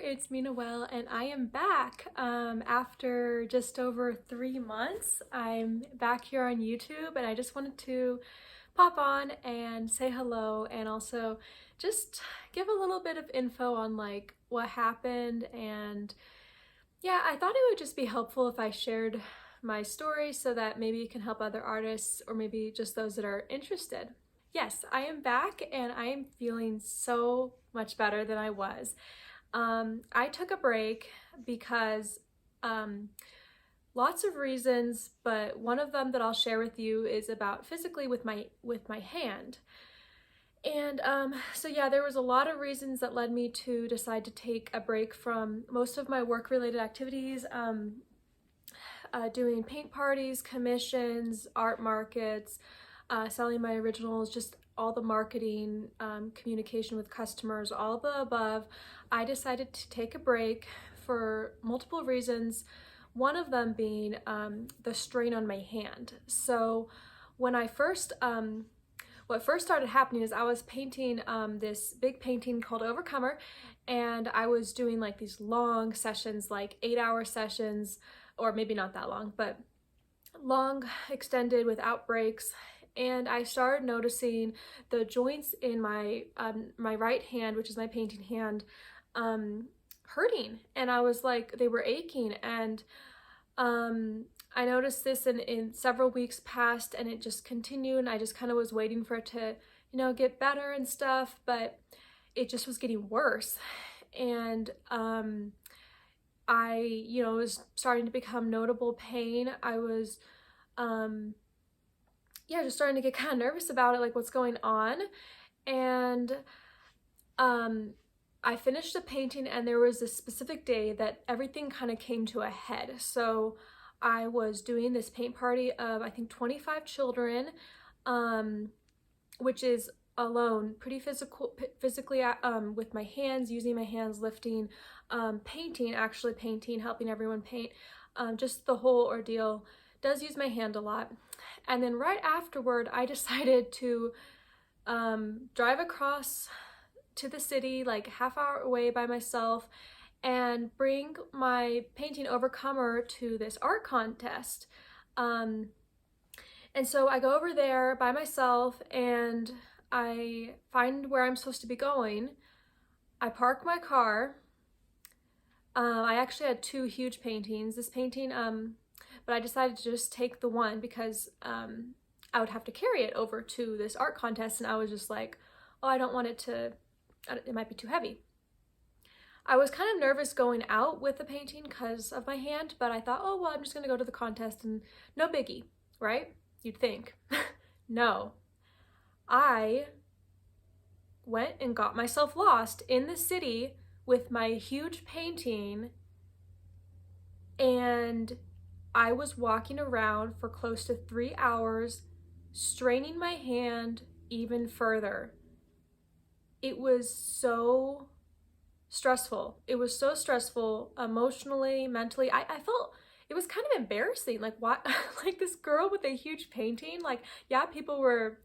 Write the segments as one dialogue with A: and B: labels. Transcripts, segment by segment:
A: it's me Noelle, and I am back after just over 3 months. I'm back here on YouTube, and I just wanted to pop on and say hello and also just give a little bit of info on like what happened. And yeah, I thought it would just be helpful if I shared my story so that maybe it can help other artists or maybe just those that are interested. Yes, I am back and I am feeling so much better than I was. I took a break because lots of reasons, but one of them that I'll share with you is about physically with my hand. And so yeah, there was a lot of reasons that led me to decide to take a break from most of my work-related activities, doing paint parties, commissions, art markets, selling my originals, just all the marketing, communication with customers, all of the above. I decided to take a break for multiple reasons, one of them being the strain on my hand. So when I first, what first started happening is I was painting this big painting called Overcomer, and I was doing like these long sessions, like 8-hour sessions, or maybe not that long, but long, extended, without breaks. And I started noticing the joints in my my right hand, which is my painting hand, hurting. And I was like, they were aching. And I noticed this in several weeks passed, and it just continued. And I just kind of was waiting for it to, get better and stuff, but it just was getting worse. And I, was starting to become notable pain. I was, yeah, just starting to get kind of nervous about it, like what's going on. And I finished the painting, and there was this specific day that everything kind of came to a head. So I was doing this paint party of, I think, 25 children, which is alone pretty physically with my hands, using my hands, lifting, actually painting, helping everyone paint, just the whole ordeal does use my hand a lot. And then right afterward, I decided to drive across to the city, like a half hour away by myself, and bring my painting Overcomer to this art contest. And so I go over there by myself, and I find where I'm supposed to be going. I park my car. I actually had two huge paintings. This painting, but I decided to just take the one because I would have to carry it over to this art contest, and I was just like, oh, I don't want it to, it might be too heavy. I was kind of nervous going out with the painting because of my hand, but I thought, oh, well, I'm just gonna go to the contest and no biggie, right? You'd think. No. I went and got myself lost in the city with my huge painting, and I was walking around for close to 3 hours, straining my hand even further. It was so stressful. It was so stressful emotionally, mentally. I felt it was kind of embarrassing. Like, what? Like, this girl with a huge painting. Like, yeah, people were,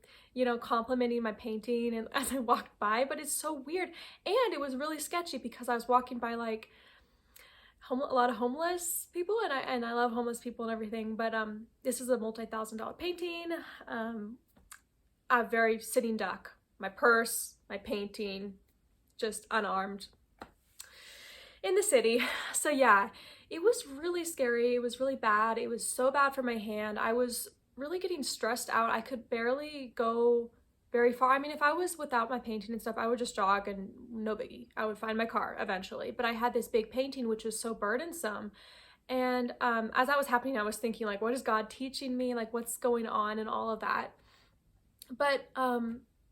A: complimenting my painting and as I walked by, but it's so weird. And it was really sketchy because I was walking by like a lot of homeless people, and I love homeless people and everything, but this is a multi-$1,000 painting. A very sitting duck, my purse, my painting, just unarmed in the city. So yeah, it was really scary. It was really bad. It was so bad for my hand. I was really getting stressed out. I could barely go very far. I mean, if I was without my painting and stuff, I would just jog and no biggie. I would find my car eventually. But I had this big painting, which was so burdensome. And as that was happening, I was thinking, like, what is God teaching me? Like, what's going on and all of that? But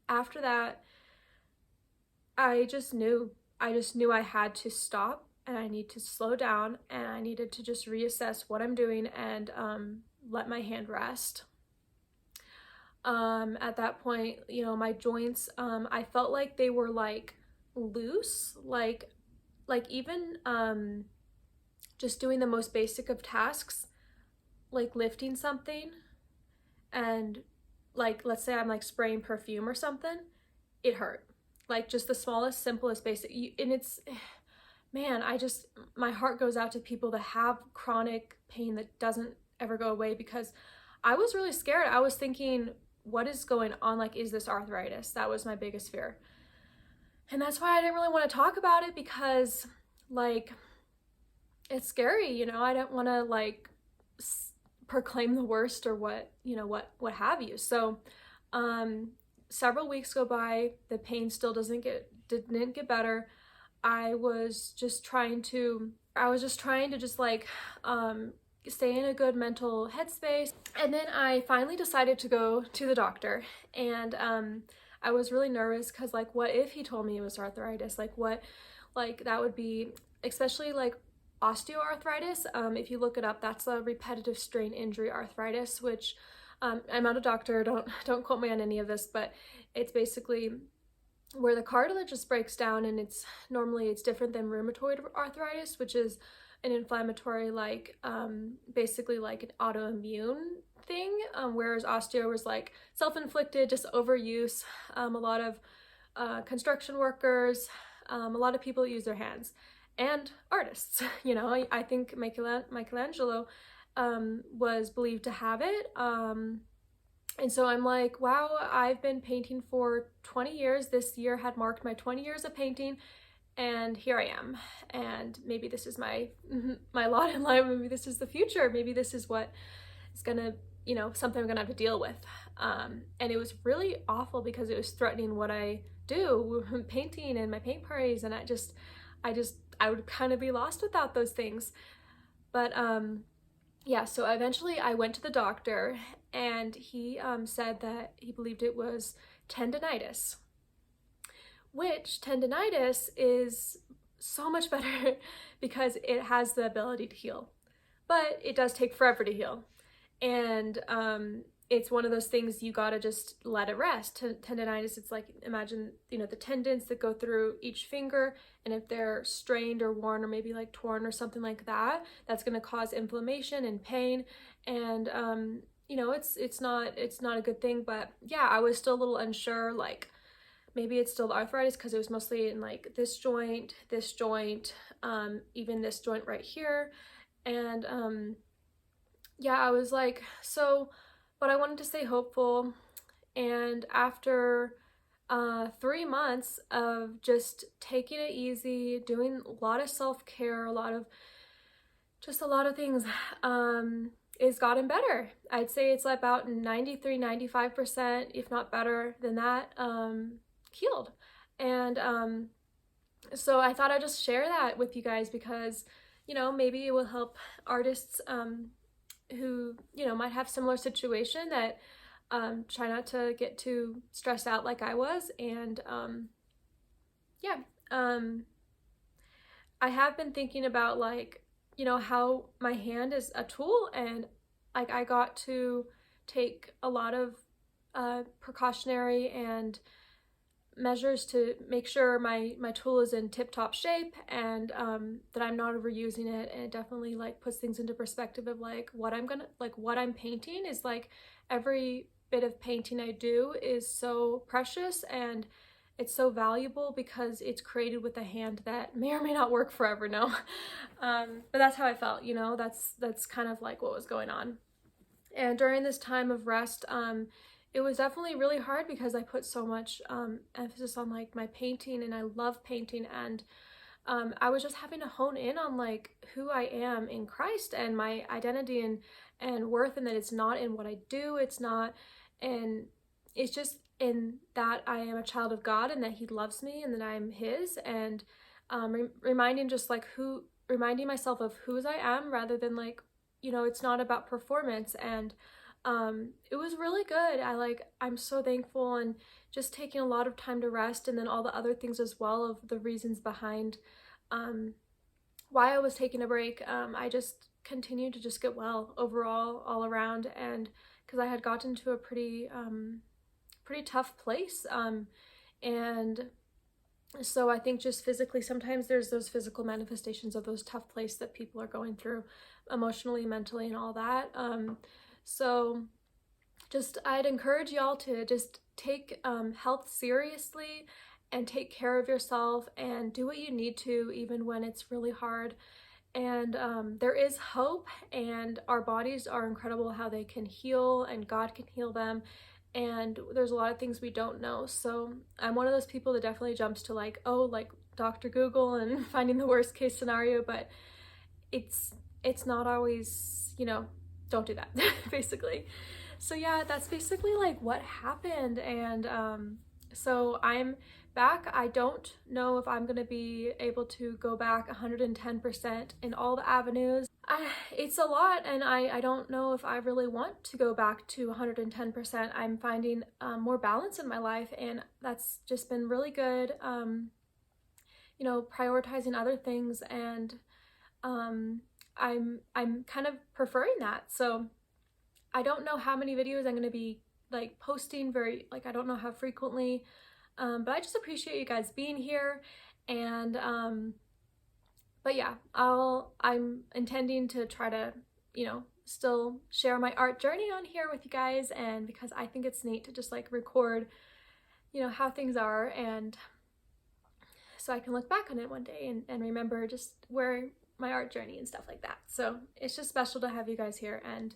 A: after that, I just knew I had to stop, and I need to slow down, and I needed to just reassess what I'm doing and let my hand rest. At that point, my joints, I felt like they were like loose, like even just doing the most basic of tasks, like lifting something, and like, let's say I'm like spraying perfume or something, it hurt. Like just the smallest, simplest basic, and it's man, my heart goes out to people that have chronic pain that doesn't ever go away, because I was really scared. I was thinking, what is going on? Like, is this arthritis? That was my biggest fear. And that's why I didn't really want to talk about it, because like, it's scary, you know. I don't want to like proclaim the worst or what, you know, what have you. So several weeks go by, the pain still didn't get better. I was just trying to just like stay in a good mental headspace. And then I finally decided to go to the doctor, and I was really nervous because, like, what if he told me it was arthritis? Like, what, like, that would be, especially like osteoarthritis. If you look it up, that's a repetitive strain injury arthritis, which I'm not a doctor, don't quote me on any of this, but it's basically where the cartilage just breaks down, and it's different than rheumatoid arthritis, which is an inflammatory, like basically like an autoimmune thing, whereas osteo was like self-inflicted, just overuse. A lot of construction workers, a lot of people use their hands, and artists. You know, I think Michelangelo was believed to have it. And so I'm like, wow, I've been painting for 20 years. This year had marked my 20 years of painting, and here I am. And maybe this is my lot in life. Maybe this is the future. Maybe this is what is gonna, you know, something I'm gonna have to deal with. And it was really awful because it was threatening what I do, painting and my paint parties, and I would kind of be lost without those things. But yeah, so eventually I went to the doctor, and he said that he believed it was tendinitis, which tendinitis is so much better because it has the ability to heal, but it does take forever to heal. And it's one of those things you gotta just let it rest. Tendinitis, it's like, imagine, you know, the tendons that go through each finger, and if they're strained or worn or maybe like torn or something like that, that's gonna cause inflammation and pain. And you know, it's not a good thing. But yeah, I was still a little unsure, like maybe it's still the arthritis, because it was mostly in like this joint, even this joint right here. And yeah, I was like, so, but I wanted to stay hopeful. And after 3 months of just taking it easy, doing a lot of self-care, a lot of things, it's gotten better. I'd say it's about 93-95%, if not better than that, healed. And so I thought I'd just share that with you guys, because, you know, maybe it will help artists who, you know, might have similar situation, that try not to get too stressed out like I was. And yeah, I have been thinking about, like, you know, how my hand is a tool, and like I got to take a lot of precautionary and measures to make sure my tool is in tip-top shape, and that I'm not overusing it. And it definitely like puts things into perspective of like what I'm painting is like, every bit of painting I do is so precious, and it's so valuable because it's created with a hand that may or may not work forever. No. But that's how I felt, you know. That's kind of like what was going on. And during this time of rest, it was definitely really hard because I put so much emphasis on like my painting, and I love painting, and I was just having to hone in on like who I am in Christ, and my identity and worth, and that it's not in what I do, it's not, and it's just in that I am a child of God, and that He loves me, and that I'm His. And reminding myself of whose I am, rather than like, you know, it's not about performance. And it was really good. I'm so thankful, and just taking a lot of time to rest, and then all the other things as well, of the reasons behind why I was taking a break. I just continued to just get well overall, all around, and because I had gotten to a pretty tough place, and so I think just physically, sometimes there's those physical manifestations of those tough places that people are going through emotionally, mentally, and all that. So just I'd encourage y'all to just take health seriously, and take care of yourself and do what you need to, even when it's really hard. And there is hope, and our bodies are incredible how they can heal, and God can heal them. And there's a lot of things we don't know. So I'm one of those people that definitely jumps to like, oh, like Dr. Google and finding the worst case scenario, but it's not always, you know, don't do that, basically. So yeah, that's basically like what happened. And so I'm back. I don't know if I'm gonna be able to go back 110% in all the avenues. It's a lot, and I don't know if I really want to go back to 110%. I'm finding more balance in my life, and that's just been really good. You know, prioritizing other things, and I'm kind of preferring that. So I don't know how many videos I'm going to be like posting I don't know how frequently, but I just appreciate you guys being here. And but yeah, I'm intending to try to, you know, still share my art journey on here with you guys, and because I think it's neat to just like record, you know, how things are, and so I can look back on it one day and remember just where my art journey and stuff like that. So it's just special to have you guys here. And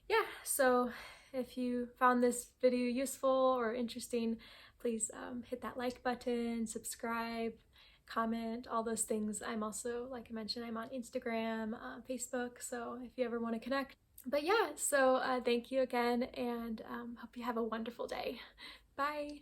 A: yeah, so if you found this video useful or interesting, please hit that like button, subscribe, comment, all those things. I'm also, like I mentioned, I'm on Instagram, Facebook, so if you ever want to connect. But yeah, so thank you again, and hope you have a wonderful day. Bye.